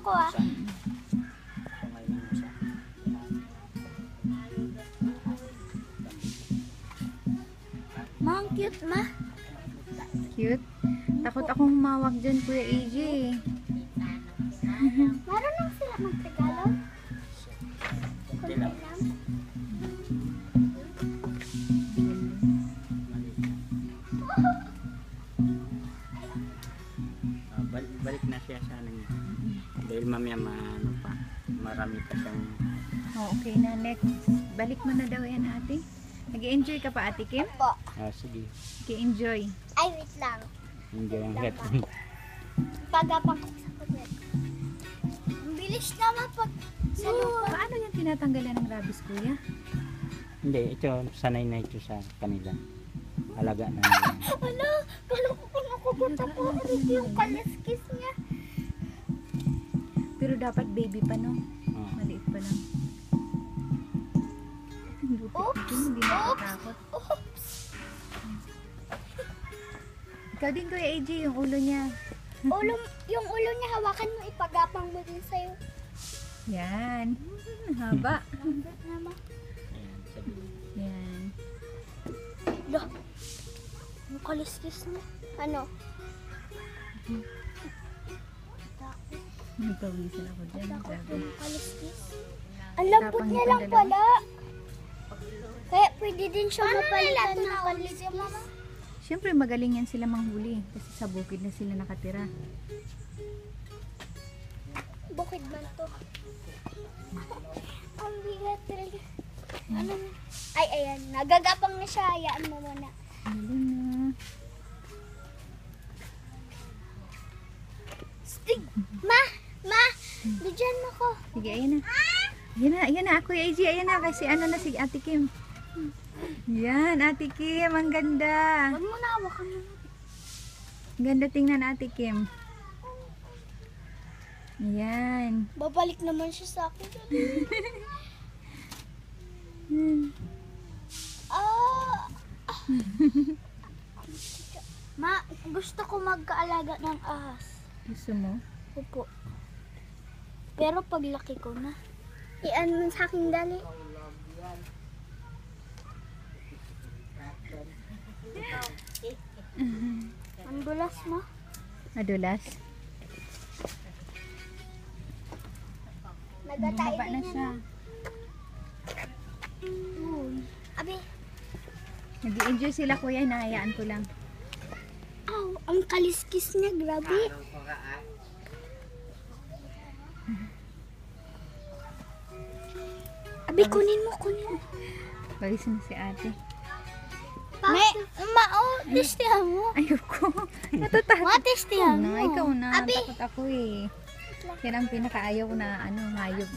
ako ah. Ma, ang cute ma. Cute. Takot akong humawak dyan, Kuya AJ. Marunong sila mag-Tagalog? Kunti lang. Balik na siya sa ano niya. Dahil mamaya ano pa, marami pa siyang... Oh, okay na, next. Balik mo na daw yan, ate. Nag-enjoy ka pa, Ate Kim? Po. sige. Nag-enjoy. Ay, wait lang. Enjoy ang head. Pagapang ko sa kulit. Ang bilis naman pag sa lupa. Paano yan tinatanggalan ng rabies, Kuya? Hindi, ito sanay na ito sa kanila. Alaga na nila. Ano? Kala ko kung nakugot ako. Ano yung kaliskis niya? Pero dapat baby pa, no? Oo. Maliit pa lang. Oops! Hindi nakatakot. Oops! Ikaw din, Kuya AJ, yung ulo niya. Yung ulo niya hawakan mo, ipagapang mo din sa'yo. Yan. Haba. Lambot naman. Ayan, sabi. Yan. Lo, yung kaliskis niya. Ano? Nagpawisan ako dyan. Takot Grabe. yung kaliskis. Ang lambot niya lang pala. Kaya pwede din siya mapalitan ng kaliskis. Siyempre, magaling yan sila manghuli. Kasi sa bukid na sila nakatira. Bukid man to. Ang bigat talaga. Ano na? Ay, ayan. Nagagapang na siya. Hayaan mo muna. Galing na. Stig! Ma! Ma! Bigyan mo ko. Sige, ayan na. Ayan na, Kuya AJ. Ayan na, kasi ano na si Ate Kim. Yan, Ate Kim. Ang ganda. Huwag mo na hawakan mo. Ang ganda tingnan, Ate Kim. Ayan. Babalik naman siya sa akin. Ah! Ma, gusto ko magkaalaga ng ahas. Gusto mo? Opo. Pero paglaki ko na. Ian mo sa akin dali. Ang dulas mo. Madulas. Nagatay Bumaba na din siya. Abi, Nag-i-enjoy sila, Kuya. Hinahayaan ko lang. aw, ang kaliskis niya, grabe. Abi, kunin mo. Balis na si ate. May, testihan mo. Ayoko. Natatakot. Testihan mo. Ikaw na. Abi, Takot ako eh. Yan ang pinakaayaw na hayop.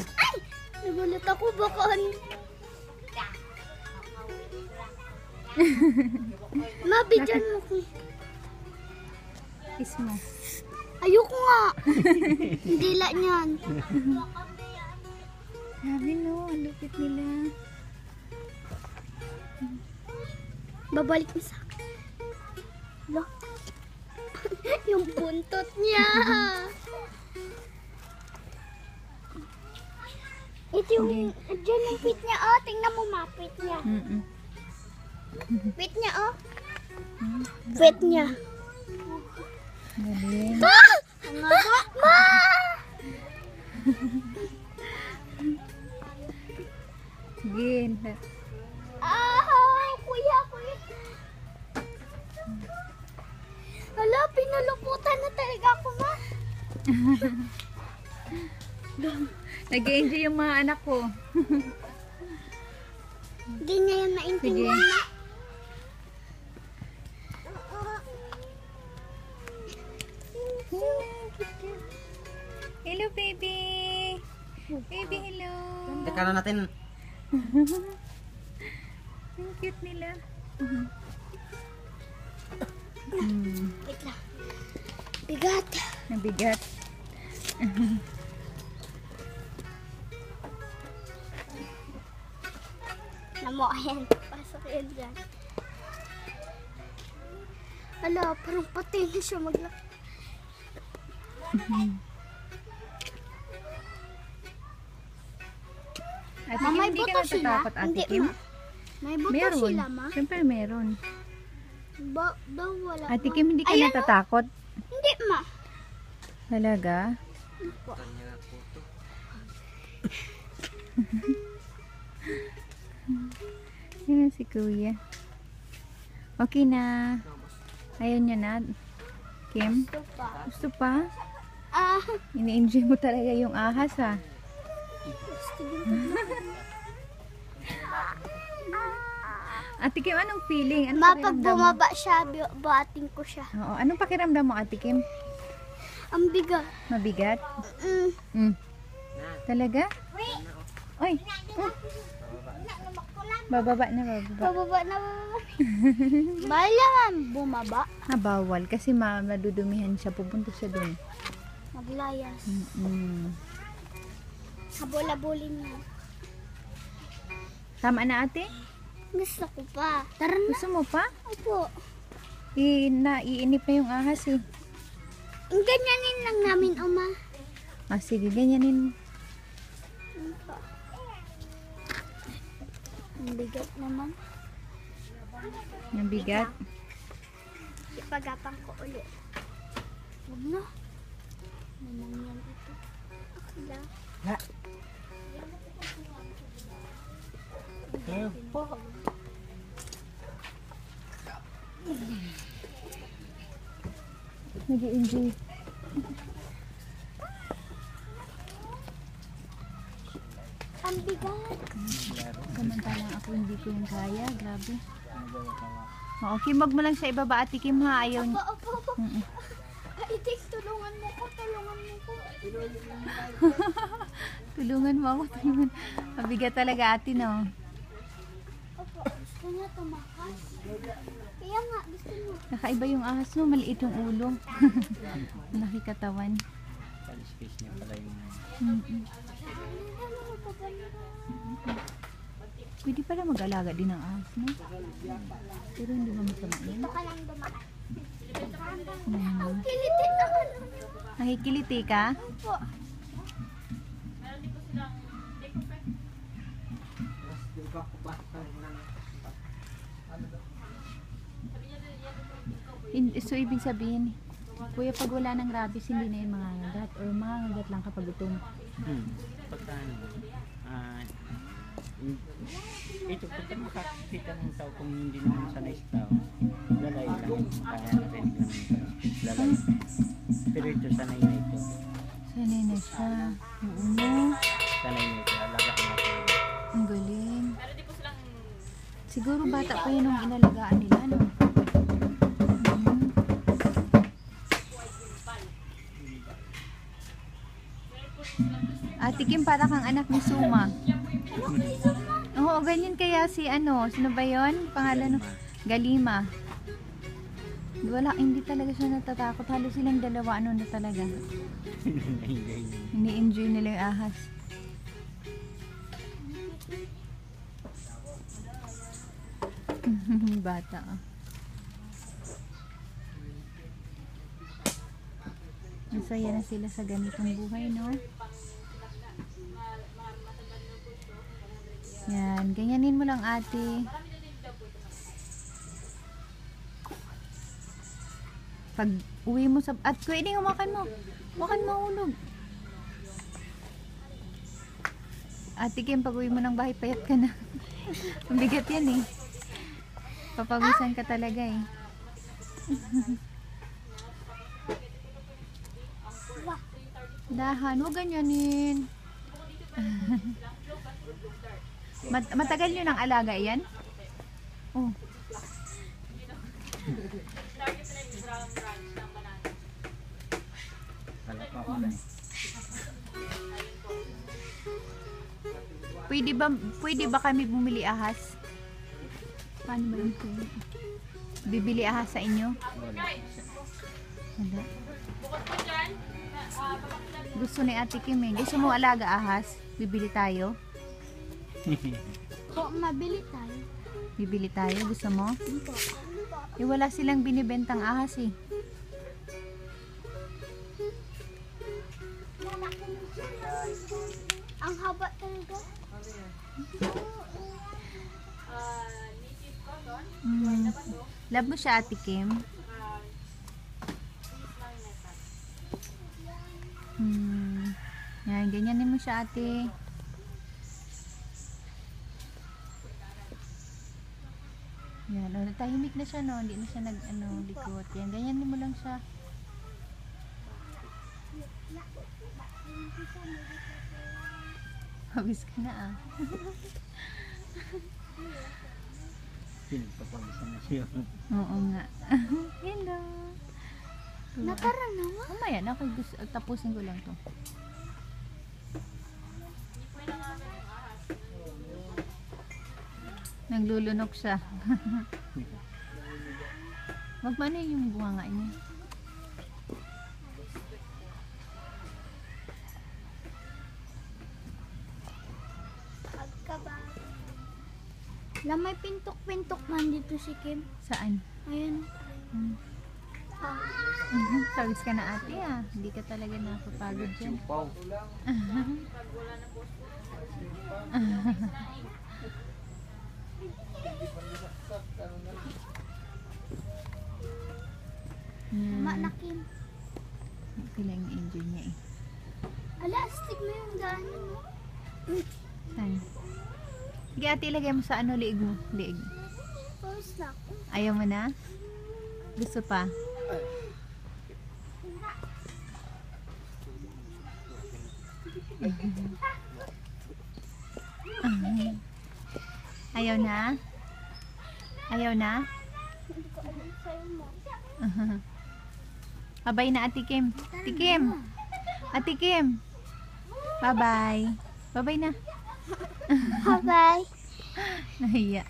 nagulat ako, baka Mabigyan mo ko. Kiss mo. Ayoko nga. Hindi la niyan. Sabi no, ang lupit nila. Babalik mo sa akin. Lo. Yung buntot niya. Ito yung, dyan yung pit niya. Oh, tingnan mo mapit niya. Pit niya, oh. Pit niya. Galing. Ah! Ma! Sige. Ah! Kuya. Hala, pinuluputan na talaga ako, ma. Nag-enjoy yung mga anak ko. Hindi niya yan naintindihan, Sige. ma. Hello, baby. Baby, hello. Teka na natin. Ang cute nila. Wait lang. Bigat. Nabigat. Namo, ayan. Pasok yan dyan. Hala, parang pati na siya maglaki. Ate Ma, Kim, may hindi ka buto sila? natatakot, Ate Hindi, Kim? ma. May buto Meron. sila, ma. Siyempre meron. Daw wala. Ate ma. Kim, hindi ka Ayan, natatakot? Hindi, ma. Talaga? Yun si Kuya. Okay na. Ayaw niya na. Kim, Ito pa. gusto pa? Ah, Ini-enjoy mo talaga yung ahas ha. Ate Kim, anong feeling? Anong ma, pag pakiramdam mo? bumaba siya, buhating ko siya. Oo, anong pakiramdam mo, Ate Kim? Ang bigat. Mabigat? Mm. Mm. Talaga? Oy. Bababa na, bababa. Pababa na, bababa. Bawal naman bumaba. Bawal kasi madudumihan siya. Pupunta siya dun. Maglayas. Mm. Habol-habulin niya. Tama na, ate? Gusto ko pa. Tara na. Gusto mo pa? Opo. Iinip na yung ahas eh. Ang ganyanin lang namin, Oma. Ah, sige, ganyanin mo. Ang bigat naman. Yung bigat. Ipagapang ko ulit. Huwag na. Naman yan ito. Okay lang. Nag-i-enjoy. Ang bigat. Samantalang ako hindi ko yung kaya. Grabe. Oo, Kim, wag mo lang siya ibaba, ate Kim ha. Ayaw niya. Opo, opo. Ay, Tik, tulungan mo ko. Tulungan mo ko. Tulungan mo ako, tulungan. Mabigat talaga ate, no? Opo, gusto niya tumakas. Kaya nga, gusto mo. Nakaiba yung ahas mo, maliit yung ulo. Nakikatawan. Space niya pala yung... Pwede pala mag-alaga din ng ahas, no? Pero hindi mo masama yun. Baka lang dumaan. Hmm. Kilitin naman. Nakikiliti ka? Opo. So, ibig sabihin, kuya, pag wala ng rabies, hindi na yung mga ngagat. Or mga ngagat lang kapag gutom. Pagka ano, ito, pagka makakita ng tao kung hindi naman sanay sa tao, lalay lang, kaya na rin lang lalay. Pero ito, sanay na ito. Sanay na siya. Oo, no? Sanay na ito, alaga natin. Ang galing. Siguro bata pa yun nung inalagaan nila, no? Ate Kim, para kang anak ni Suma. Oo, ganyan kaya si ano, sino ba yun? Pangalan, Galima. Wala, hindi talaga siya natatakot. Halos silang dalawa, ano na talaga. Ini-enjoy nila yung ahas. Bata, oh. Masaya na sila sa ganitong buhay, no? Yan, ganyanin mo lang, ate. Pag uwi mo sa... At pwede humakan mo. Humakan mo ulog. Ate Kim, pag uwi mo ng bahay, payat ka na. Mabigat yan eh. Papawisan ka talaga eh. Dahan, huwag ganyanin. Matagal nyo ng alaga yan? Oh. Pwede ba kami bumili ahas? Paano ba yun? Bibili ahas sa inyo? Wala. Gusto ni Ate Kim eh. Gusto mo alaga ahas? Bibili tayo? Po, mabili tayo. Bibili tayo? Gusto mo? Eh, wala silang binibentang ahas eh. Ang haba talaga. Love mo siya, Ate Kim? Yan, ganyanin mo siya, ate. Yan, tahimik na siya, no? Hindi na siya likot. Yan, ganyanin mo lang siya. Pabis ka na, ah. Pinagpapawisan na siya. Oo nga. Hello. Nakarang naman. Mamaya na, tapusin ko lang to. Naglulunok siya. Magmano yung bunga niya? May pintok-pintok man dito si Kim. Saan? Ayan. Tawis ka na, ate, ah. Hindi ka talaga napapagod dyan. Mama na Kim. Pila yung enjoy niya, eh. Ala, stick mo yung gano, no? Saan? Sige, ate, ilagay mo sa liig mo. Liig. Pause na ako. Ayaw mo na? Gusto pa? Ayaw na? Ayaw na? Hindi ko alam sa'yo mo. Bye-bye na, Ate Kim. Ate Kim! Ate Kim! Bye-bye. Bye-bye na. Bye-bye. Nahiya.